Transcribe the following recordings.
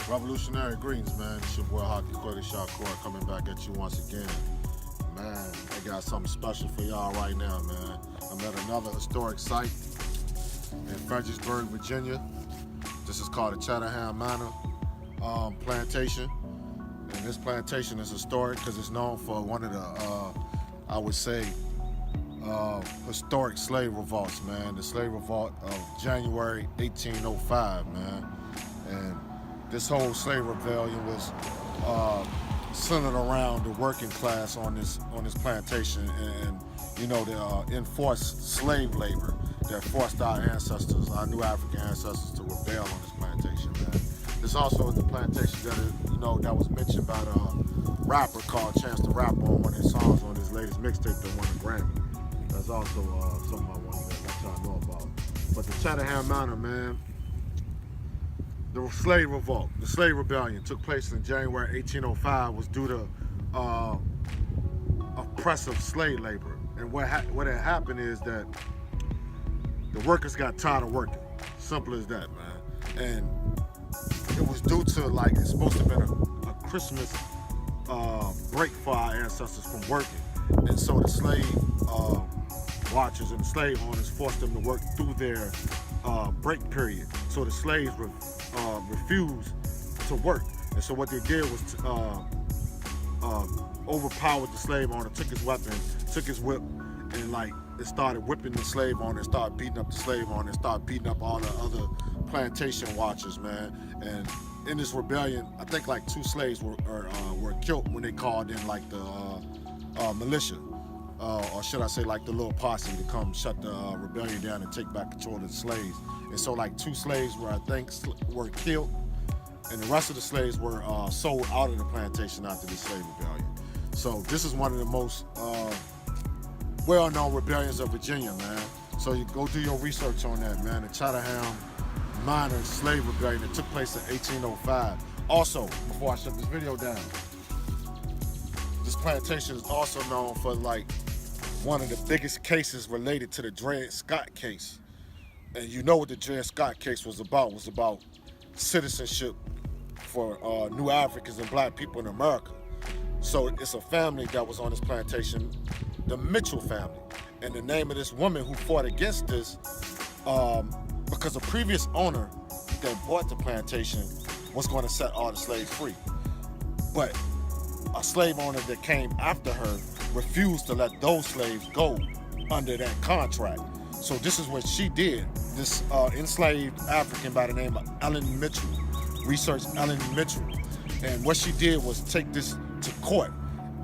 Revolutionary greetings, man. It's your boy Haki Kweli Shakur coming back at you once again. Man, I got something special for y'all right now, man. I'm at another historic site in Fredericksburg, Virginia. This is called the Chatham Manor Plantation. And this plantation is historic because it's known for one of the, I would say, historic slave revolts, man. The slave revolt of January 1805, man. And this whole slave rebellion was centered around the working class on this plantation, and you know, the enforced slave labor that forced our ancestors, our new African ancestors, to rebel on this plantation, man. There's also the plantation that was mentioned by the rapper called Chance the Rapper on one of his songs on his latest mixtape that won a Grammy. That's also something I wanted to let y'all know about. But the Chatham Manor, man, the slave revolt, the slave rebellion took place in January 1805 was due to oppressive slave labor. And what had happened is that the workers got tired of working. Simple as that, man. And it was due to, like, it's supposed to have been a Christmas break for our ancestors from working. And so the slave watchers and the slave owners forced them to work through their break period. So the slaves refused to work. And so what they did was overpowered the slave owner, took his weapon, took his whip, and like it started whipping the slave owner, and started beating up the slave owner, and started beating up all the other plantation watchers, man. And in this rebellion, I think like 2 slaves were killed when they called in like the militia, or should I say like the little posse, to come shut the rebellion down and take back control of the slaves. And so like 2 slaves were killed, and the rest of the slaves were sold out of the plantation after the slave rebellion. So this is one of the most well-known rebellions of Virginia, man. So you go do your research on that, man. The Chatham Manor slave rebellion that took place in 1805. Also, before I shut this video down, this plantation is also known for like one of the biggest cases related to the Dred case. And you know what the Dred case was about. It was about citizenship for new Africans and black people in America. So it's a family that was on this plantation, the Mitchell family. And the name of this woman who fought against this, because a previous owner that bought the plantation was going to set all the slaves free. But a slave owner that came after her refused to let those slaves go under that contract. So this is what she did. This enslaved African by the name of Ellen Mitchell, researched Ellen Mitchell. And what she did was take this to court.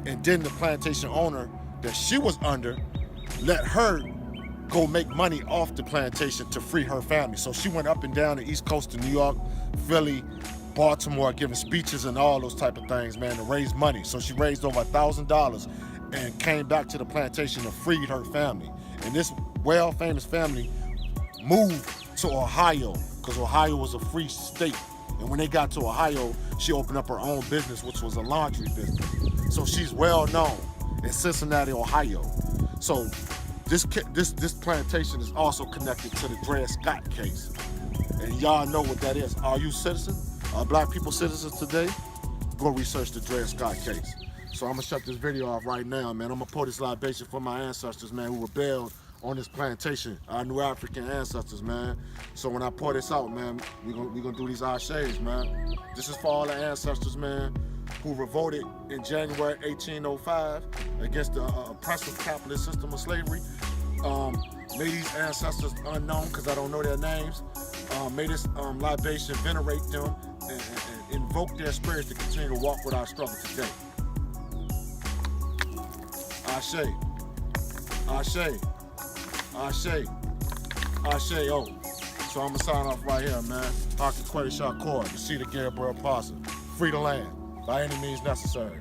And then the plantation owner that she was under let her go make money off the plantation to free her family. So she went up and down the East Coast of New York, Philly, Baltimore, giving speeches and all those type of things, man, to raise money. So she raised over $1,000 and came back to the plantation and freed her family. And this famous family moved to Ohio because Ohio was a free state. And when they got to Ohio, she opened up her own business, which was a laundry business. So she's well known in Cincinnati, Ohio. So this plantation is also connected to the Dred Scott case. And y'all know what that is. Are you citizens? Are black people citizens today? Go research the Dred Scott case. So I'm gonna shut this video off right now, man. I'm gonna pour this libation for my ancestors, man, who rebelled on this plantation, our new African ancestors, man. So when I pour this out, man, we gonna do these ashes, man. This is for all the ancestors, man, who revolted in January 1805 against the oppressive capitalist system of slavery. May these ancestors unknown, because I don't know their names, may this libation venerate them and invoke their spirits to continue to walk with our struggle today. Ashe, Ashe, Ashe, Ashe, oh. So I'm gonna sign off right here, man. Haki Kweli Shakur, the seat of Gabriel Posse. Free the land, by any means necessary.